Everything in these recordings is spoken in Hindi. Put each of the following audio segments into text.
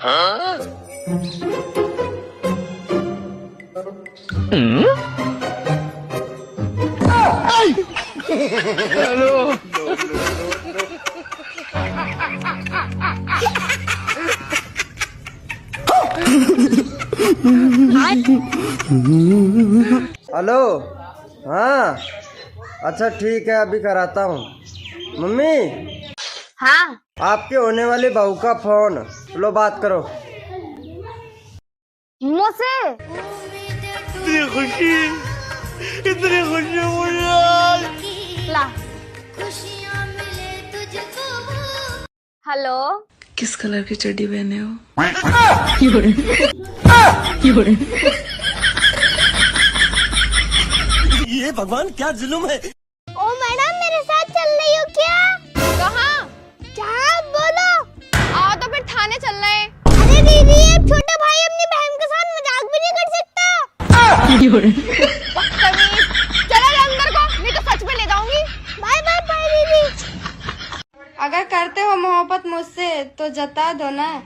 हेलो। हेलो। हाँ अच्छा ठीक है, अभी कराता हूँ। मम्मी। हाँ आपके होने वाली बहू का फोन, लो बात करो। मुझसे इतनी खुशी मुझे आज। ला। हेलो। किस कलर की चड्डी पहने हो? ये भगवान क्या जुल्म है। ओ मैडम, मेरे साथ चल रही हो क्या? कहाँ? क्या बोलो? आओ तो फिर थाने चलना है। अरे दीदी, एक छोटा भाई अपनी बहन के साथ मजाक भी नहीं कर सकता। चलो अंदर को, नहीं तो सच में ले जाऊंगी। बाय बाय बाय दीदी। अगर करते हो मोहब्बत मुझसे तो जता दो ना,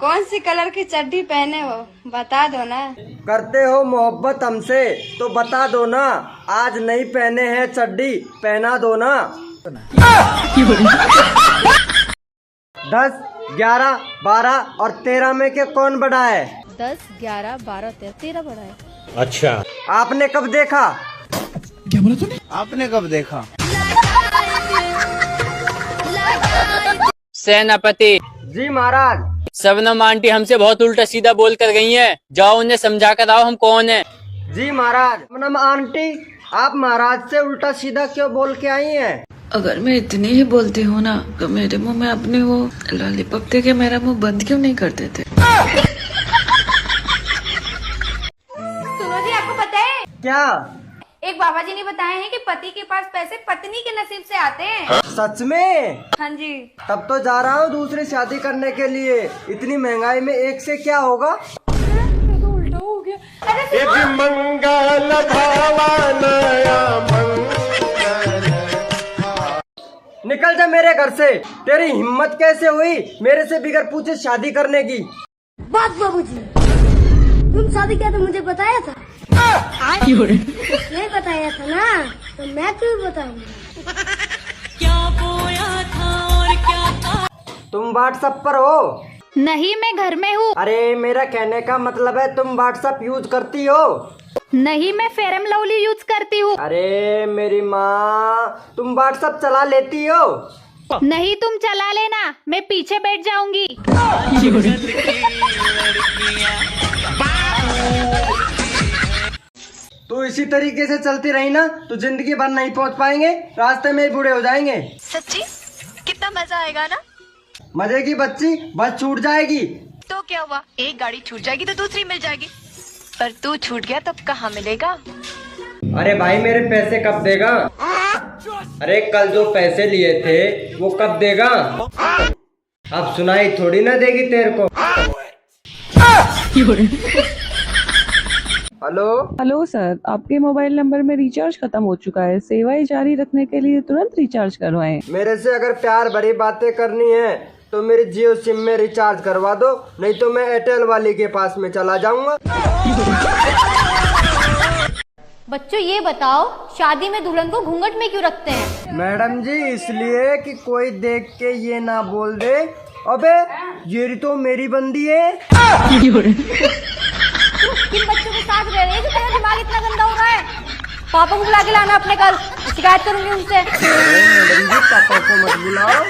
कौन सी कलर की चड्डी पहने हो बता दो ना। करते हो मोहब्बत हमसे तो बता दो ना, आज नहीं पहने हैं चड्डी, पहना दो ना। 10, 11, 12 और 13 में के कौन बड़ा है? 10, 11, 12, 13 बड़ा है। अच्छा, आपने कब देखा? क्या बोला तूने? आपने कब देखा? सेनापति जी महाराज। शबनम आंटी हमसे बहुत उल्टा सीधा बोल कर गई हैं, जाओ उन्हें समझा कर आओ हम कौन है। जी महाराज। शबनम आंटी, आप महाराज से उल्टा सीधा क्यों बोल के आई हैं? अगर मैं इतनी ही बोलती हूँ ना तो मेरे मुंह में अपने वो लॉलीपॉप दे के मेरा मुंह बंद क्यों नहीं कर देते? सुनो जी, आपको पता है क्या? एक बाबा जी ने बताए हैं कि पति के पास पैसे पत्नी के नसीब से आते हैं। सच में? हाँ जी। तब तो जा रहा हूँ दूसरी शादी करने के लिए। इतनी महंगाई में एक से क्या होगा? उल्टा हो गया। अरे मंगल भावनाया निकल जा मेरे घर से। तेरी हिम्मत कैसे हुई मेरे से बिगर पूछे शादी करने की? बात बाबूजी, तुम शादी किया तो मुझे बताया था? नहीं बताया था ना, तो मैं क्यों बताऊंगा? क्या बोया था और क्या था? तुम व्हाट्सएप पर हो? नहीं, मैं घर में हूँ। अरे मेरा कहने का मतलब है तुम व्हाट्सएप यूज करती हो? नहीं, मैं फेरम लवली यूज करती हूँ। अरे मेरी माँ, तुम व्हाट्सएप चला लेती हो? नहीं, तुम चला लेना, मैं पीछे बैठ जाऊंगी। तो इसी तरीके से चलती रही ना तो जिंदगी भर नहीं पहुंच पाएंगे, रास्ते में ही बूढ़े हो जाएंगे। सच्ची? कितना मजा आएगा ना। मजे की बच्ची, बस छूट जाएगी। तो क्या हुआ, एक गाड़ी छूट जाएगी तो दूसरी मिल जाएगी, पर तू छूट गया तब कहाँ मिलेगा? अरे भाई, मेरे पैसे कब देगा? अरे कल जो पैसे लिए थे वो कब देगा? अब सुनाई थोड़ी ना देगी तेरे को। हेलो। हेलो सर, आपके मोबाइल नंबर में रिचार्ज खत्म हो चुका है। सेवाएं जारी रखने के लिए तुरंत रिचार्ज करवाएं। मेरे से अगर प्यार भरी बातें करनी है तो मेरी जियो सिम में रिचार्ज करवा दो, नहीं तो मैं एयरटेल वाली के पास में चला जाऊंगा। बच्चों ये बताओ, शादी में दुल्हन को घूंघट में क्यों रखते हैं? मैडम जी, इसलिए कि कोई देख के ये ना बोल दे, अबे ये तो मेरी बंदी है। किन बच्चों के साथ रह रही है जो तेरा दिमाग इतना गंदा हो रहा है? पापा को बुला के लाना अपने, कल शिकायत करूंगी उनसे। मैडम जी, पापा को मत बुलाओ।